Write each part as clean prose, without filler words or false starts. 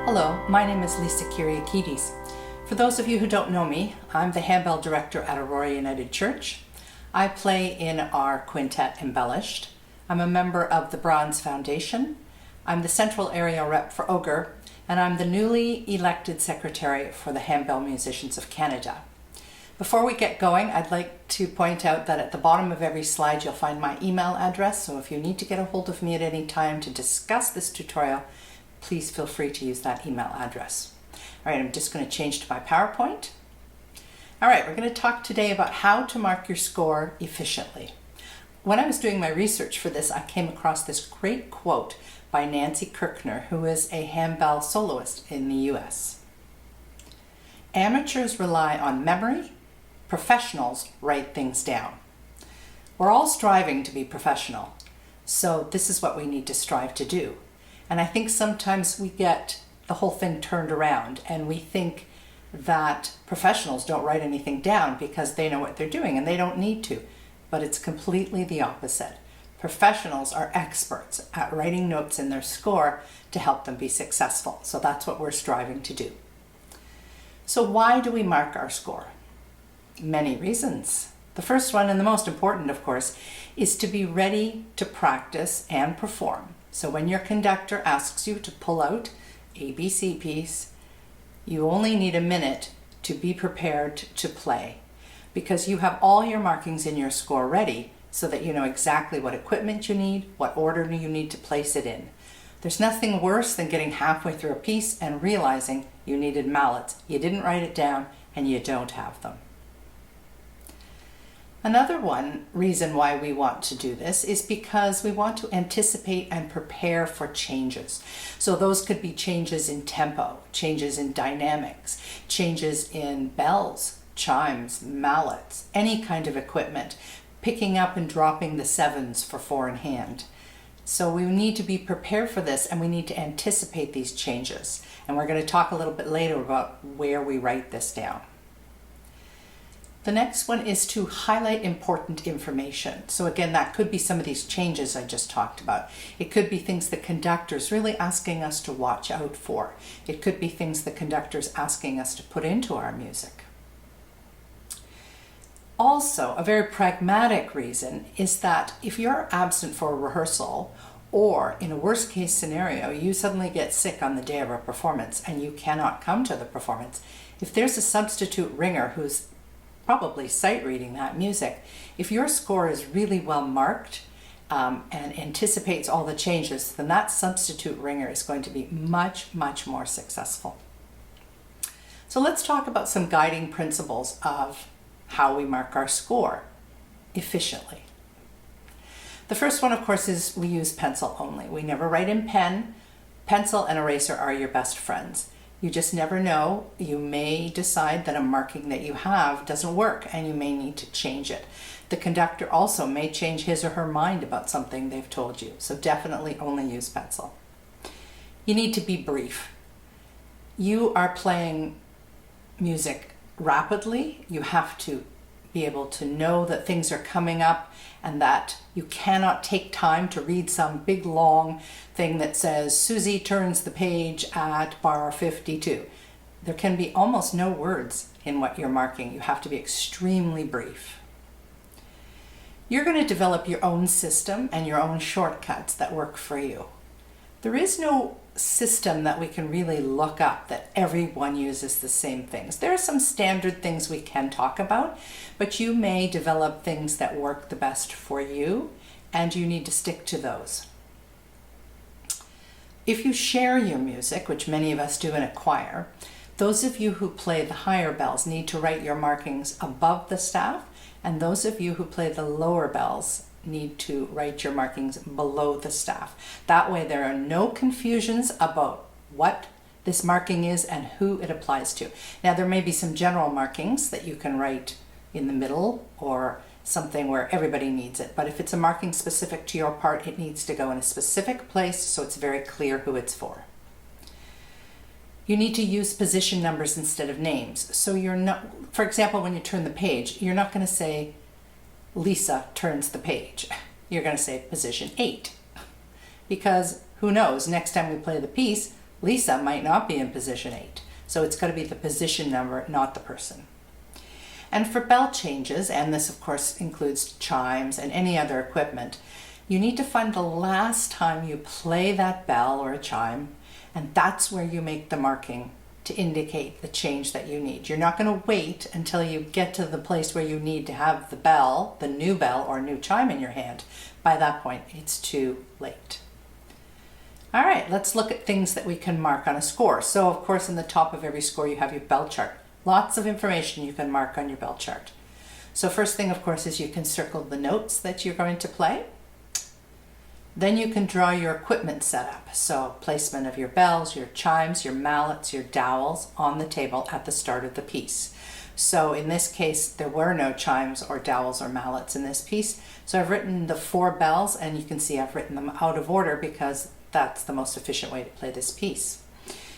Hello, my name is Lisa Kyriakides. For those of you who don't know me, I'm the Handbell director at Aurora United Church. I play in our quintet EmBellished. I'm a member of the Bronze Foundation. I'm the Central Area Rep for OGEHR, and I'm the newly elected secretary for the Handbell Musicians of Canada. Before we get going, I'd like to point out that at the bottom of every slide you'll find my email address, so if you need to get a hold of me at any time to discuss this tutorial, please feel free to use that email address. All right, I'm just going to change to my PowerPoint. All right, we're going to talk today about how to mark your score efficiently. When I was doing my research for this, I came across this great quote by Nancy Kirkner, who is a handbell soloist in the US. Amateurs rely on memory, professionals write things down. We're all striving to be professional, so this is what we need to strive to do. And I think sometimes we get the whole thing turned around and we think that professionals don't write anything down because they know what they're doing and they don't need to. But it's completely the opposite. Professionals are experts at writing notes in their score to help them be successful. So that's what we're striving to do. So why do we mark our score? Many reasons. The first one, and the most important of course, is to be ready to practice and perform. So when your conductor asks you to pull out ABC piece, you only need a minute to be prepared to play, because you have all your markings in your score ready so that you know exactly what equipment you need, what order you need to place it in. There's nothing worse than getting halfway through a piece and realizing you needed mallets, you didn't write it down, and you don't have them. Another reason why we want to do this is because we want to anticipate and prepare for changes. So those could be changes in tempo, changes in dynamics, changes in bells, chimes, mallets, any kind of equipment, picking up and dropping the sevens for four in hand. So we need to be prepared for this, and we need to anticipate these changes. And we're going to talk a little bit later about where we write this down. The next one is to highlight important information. So again, that could be some of these changes I just talked about. It could be things the conductor's really asking us to watch out for. It could be things the conductor's asking us to put into our music. Also, a very pragmatic reason is that if you're absent for a rehearsal, or in a worst case scenario, you suddenly get sick on the day of a performance and you cannot come to the performance, if there's a substitute ringer who's probably sight reading that music, if your score is really well marked and anticipates all the changes, then that substitute ringer is going to be much, much more successful. So let's talk about some guiding principles of how we mark our score efficiently. The first one, of course, is we use pencil only. We never write in pen. Pencil and eraser are your best friends. You just never know. You may decide that a marking that you have doesn't work and you may need to change it. The conductor also may change his or her mind about something they've told you, so definitely only use pencil. You need to be brief. You are playing music rapidly. You have to be able to know that things are coming up and that you cannot take time to read some big long thing that says Susie turns the page at bar 52. There can be almost no words in what you're marking. You have to be extremely brief. You're going to develop your own system and your own shortcuts that work for you. There is no system that we can really look up that everyone uses the same things. There are some standard things we can talk about, but you may develop things that work the best for you, and you need to stick to those. If you share your music, which many of us do in a choir, those of you who play the higher bells need to write your markings above the staff, and those of you who play the lower bells need to write your markings below the staff. That way there are no confusions about what this marking is and who it applies to. Now there may be some general markings that you can write in the middle or something where everybody needs it, but if it's a marking specific to your part, it needs to go in a specific place so it's very clear who it's for. You need to use position numbers instead of names. So you're not, for example, when you turn the page, you're not going to say Lisa turns the page. You're going to say position 8, because who knows, next time we play the piece, Lisa might not be in position 8. So it's got to be the position number, not the person. And for bell changes, and this of course includes chimes and any other equipment, you need to find the last time you play that bell or a chime, and that's where you make the marking to indicate the change that you need. You're not going to wait until you get to the place where you need to have the bell, the new bell or new chime in your hand. By that point, it's too late. All right, let's look at things that we can mark on a score. So of course, in the top of every score, you have your bell chart. Lots of information you can mark on your bell chart. So first thing, of course, is you can circle the notes that you're going to play. Then you can draw your equipment setup. So placement of your bells, your chimes, your mallets, your dowels on the table at the start of the piece. So in this case, there were no chimes or dowels or mallets in this piece. So I've written the 4 bells, and you can see I've written them out of order because that's the most efficient way to play this piece.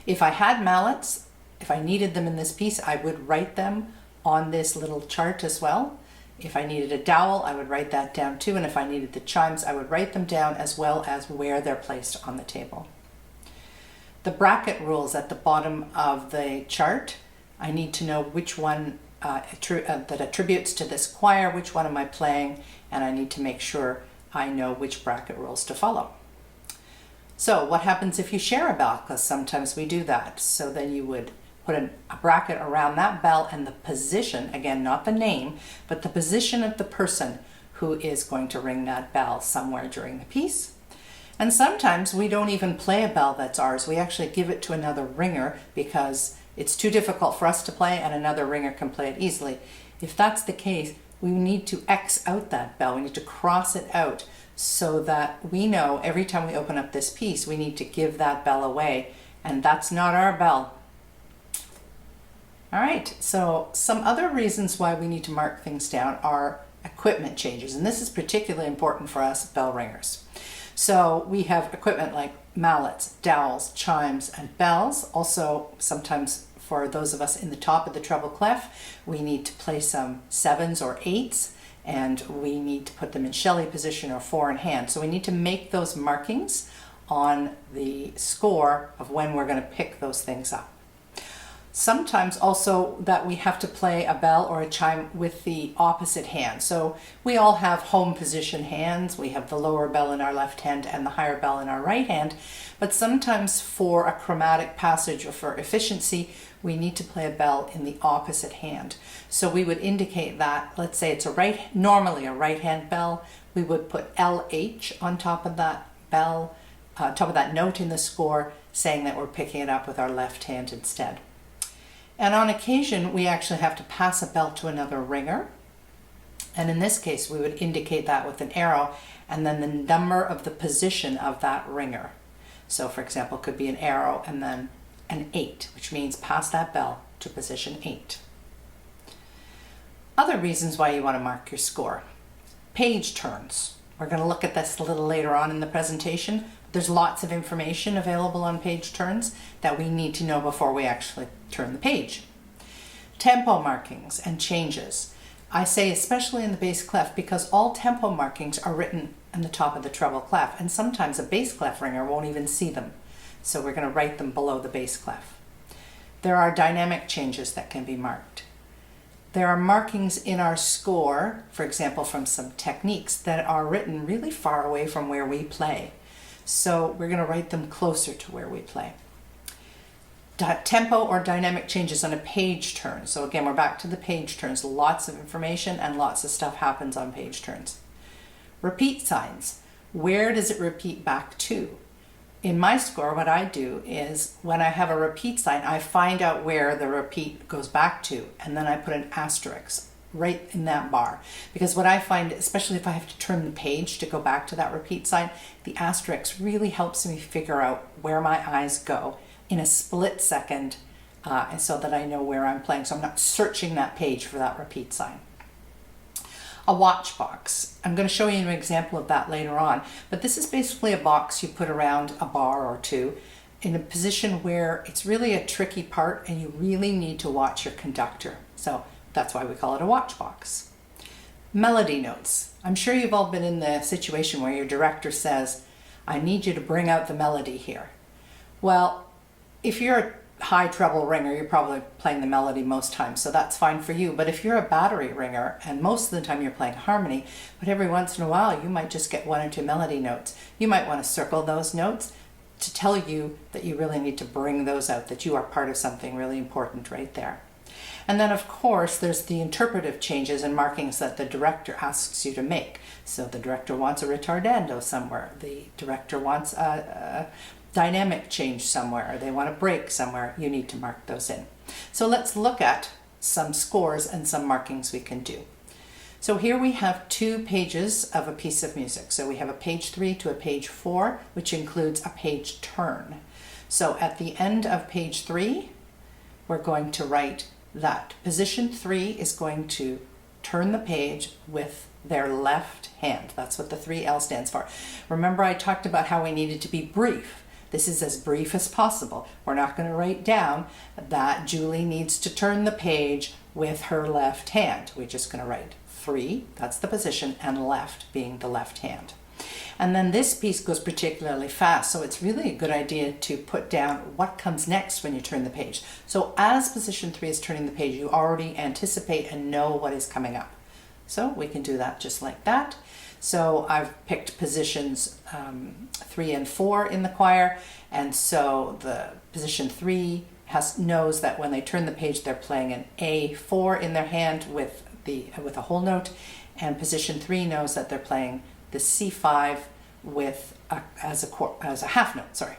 If I had mallets, if I needed them in this piece, I would write them on this little chart as well. If I needed a dowel, I would write that down too. And if I needed the chimes, I would write them down as well as where they're placed on the table. The bracket rules at the bottom of the chart, I need to know which one that attributes to this choir, which one am I playing, and I need to make sure I know which bracket rules to follow. So what happens if you share a bell? Because sometimes we do that. So then you would put a bracket around that bell and the position, again, not the name, but the position of the person who is going to ring that bell somewhere during the piece. And sometimes we don't even play a bell that's ours. We actually give it to another ringer because it's too difficult for us to play and another ringer can play it easily. If that's the case, we need to X out that bell. We need to cross it out so that we know every time we open up this piece, we need to give that bell away, and that's not our bell. All right, so some other reasons why we need to mark things down are equipment changes, and this is particularly important for us bell ringers. So we have equipment like mallets, dowels, chimes, and bells. Also, sometimes for those of us in the top of the treble clef, we need to play some 7s or 8s, and we need to put them in Shelley position or 4 in hand. So we need to make those markings on the score of when we're going to pick those things up. Sometimes also that we have to play a bell or a chime with the opposite hand. So we all have home position hands. We have the lower bell in our left hand and the higher bell in our right hand. But sometimes for a chromatic passage or for efficiency, we need to play a bell in the opposite hand. So we would indicate that, let's say it's normally a right hand bell, we would put LH on top of that bell, top of that note in the score, saying that we're picking it up with our left hand instead. And on occasion, we actually have to pass a bell to another ringer. And in this case, we would indicate that with an arrow and then the number of the position of that ringer. So for example, it could be an arrow and then an 8, which means pass that bell to position 8. Other reasons why you want to mark your score. Page turns. We're going to look at this a little later on in the presentation. There's lots of information available on page turns that we need to know before we actually turn the page. Tempo markings and changes. I say especially in the bass clef because all tempo markings are written in the top of the treble clef, and sometimes a bass clef ringer won't even see them. So we're going to write them below the bass clef. There are dynamic changes that can be marked. There are markings in our score, for example, from some techniques that are written really far away from where we play. So we're going to write them closer to where we play. Tempo or dynamic changes on a page turn. So again, we're back to the page turns. Lots of information and lots of stuff happens on page turns. Repeat signs. Where does it repeat back to? In my score, what I do is when I have a repeat sign, I find out where the repeat goes back to, and then I put an asterisk right in that bar. Because what I find, especially if I have to turn the page to go back to that repeat sign, the asterisk really helps me figure out where my eyes go in a split second, and so that I know where I'm playing. So I'm not searching that page for that repeat sign. A watch box. I'm going to show you an example of that later on, but this is basically a box you put around a bar or two in a position where it's really a tricky part and you really need to watch your conductor. So that's why we call it a watch box. Melody notes. I'm sure you've all been in the situation where your director says, I need you to bring out the melody here. Well, if you're a high treble ringer, you're probably playing the melody most times, so that's fine for you. But if you're a battery ringer, and most of the time you're playing harmony, but every once in a while you might just get 1 or 2 melody notes, you might want to circle those notes to tell you that you really need to bring those out, that you are part of something really important right there. And then of course there's the interpretive changes and markings that the director asks you to make. So the director wants a ritardando somewhere, the director wants a dynamic change somewhere, or they want a break somewhere, you need to mark those in. So let's look at some scores and some markings we can do. So here we have 2 pages of a piece of music. So we have a page 3 to a page 4, which includes a page turn. So at the end of page 3, we're going to write that position 3 is going to turn the page with their left hand. That's what the 3L stands for. Remember I talked about how we needed to be brief. This is as brief as possible. We're not going to write down that Julie needs to turn the page with her left hand. We're just going to write 3, that's the position, and left being the left hand. And then this piece goes particularly fast, so it's really a good idea to put down what comes next when you turn the page. So as position 3 is turning the page, you already anticipate and know what is coming up. So we can do that just like that. So I've picked positions 3 and 4 in the choir, and so the position 3 knows that when they turn the page they're playing an A4 in their hand with a whole note, and position 3 knows that they're playing the C5 with as a half note. Sorry.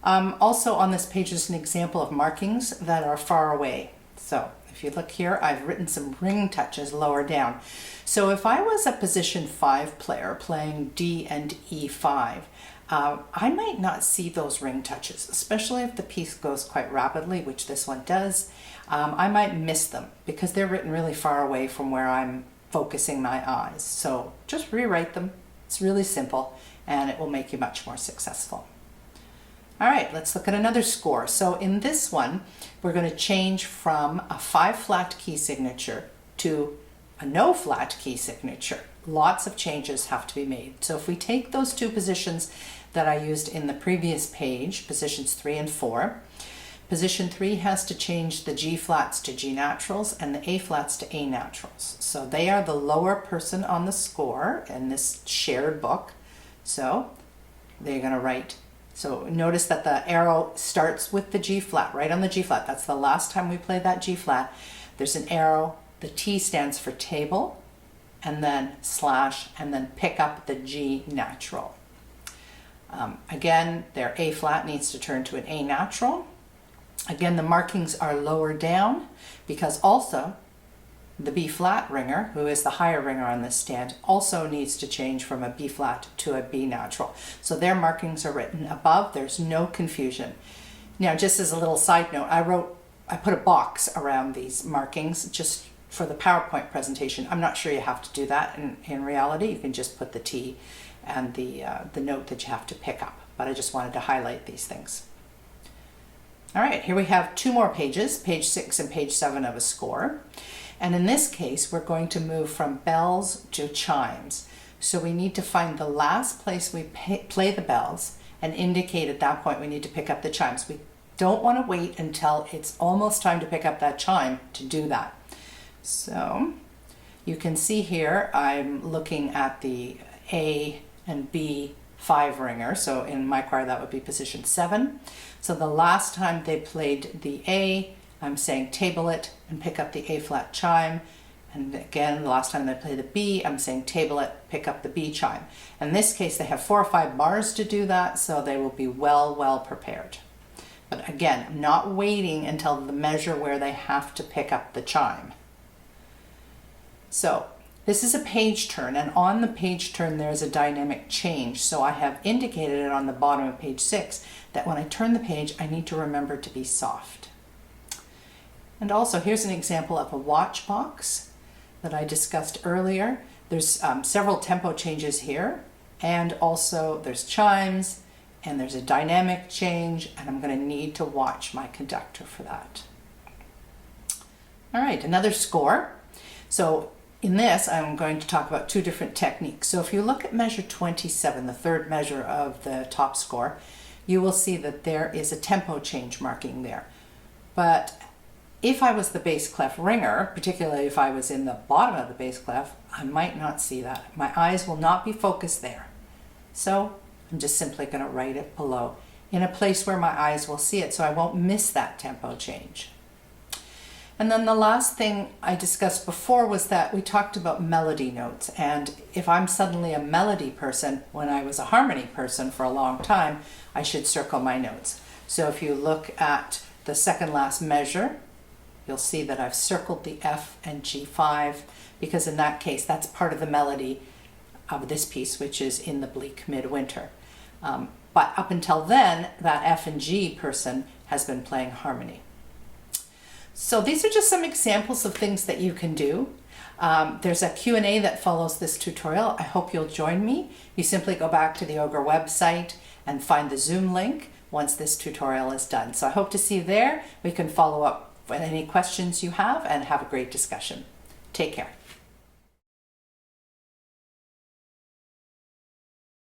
Also on this page is an example of markings that are far away. So if you look here, I've written some ring touches lower down. So if I was a position 5 player playing D and E5, I might not see those ring touches, especially if the piece goes quite rapidly, which this one does. I might miss them because they're written really far away from where I'm focusing my eyes. So just rewrite them. It's really simple and it will make you much more successful. All right, let's look at another score. So in this one, we're going to change from a 5 flat key signature to a no flat key signature. Lots of changes have to be made. So if we take those 2 positions that I used in the previous page, positions 3 and 4, position 3 has to change the G flats to G naturals and the A flats to A naturals. So they are the lower person on the score in this shared book. So they're going to write. So notice that the arrow starts with the G flat, right on the G flat. That's the last time we play that G flat. There's an arrow. The T stands for table, and then slash, and then pick up the G natural. Again, their A flat needs to turn to an A natural. Again, the markings are lower down because also the B flat ringer, who is the higher ringer on this stand, also needs to change from a B flat to a B natural. So their markings are written above. There's no confusion. Now, just as a little side note, I put a box around these markings just for the PowerPoint presentation. I'm not sure you have to do that in reality. You can just put the T and the note that you have to pick up. But I just wanted to highlight these things. All right, here we have 2 more pages, page 6 and page 7 of a score. And in this case, we're going to move from bells to chimes. So we need to find the last place we play the bells and indicate at that point we need to pick up the chimes. We don't want to wait until it's almost time to pick up that chime to do that. So you can see here I'm looking at the A and B 5 ringer. So in my choir that would be position 7. So the last time they played the A, I'm saying table it and pick up the A flat chime. And again, the last time they play the B, I'm saying table it, pick up the B chime. In this case, they have 4 or 5 bars to do that, so they will be well prepared. But again, I'm not waiting until the measure where they have to pick up the chime. So this is a page turn, and on the page turn there's a dynamic change. So I have indicated it on the bottom of page 6 that when I turn the page, I need to remember to be soft. And also, here's an example of a watch box that I discussed earlier. There's several tempo changes here, and also there's chimes, and there's a dynamic change, and I'm going to need to watch my conductor for that. All right, another score. So in this, I'm going to talk about 2 different techniques. So if you look at measure 27, the 3rd measure of the top score, you will see that there is a tempo change marking there. But if I was the bass clef ringer, particularly if I was in the bottom of the bass clef, I might not see that. My eyes will not be focused there. So I'm just simply going to write it below in a place where my eyes will see it so I won't miss that tempo change. And then the last thing I discussed before was that we talked about melody notes. And if I'm suddenly a melody person when I was a harmony person for a long time, I should circle my notes. So if you look at the second last measure, you'll see that I've circled the F and G5 because in that case, that's part of the melody of this piece, which is in the bleak midwinter. But up until then, that F and G person has been playing harmony. So these are just some examples of things that you can do. There's a Q&A that follows this tutorial. I hope you'll join me. You simply go back to the OGEHR website and find the Zoom link once this tutorial is done. So I hope to see you there. We can follow up with any questions you have and have a great discussion. Take care.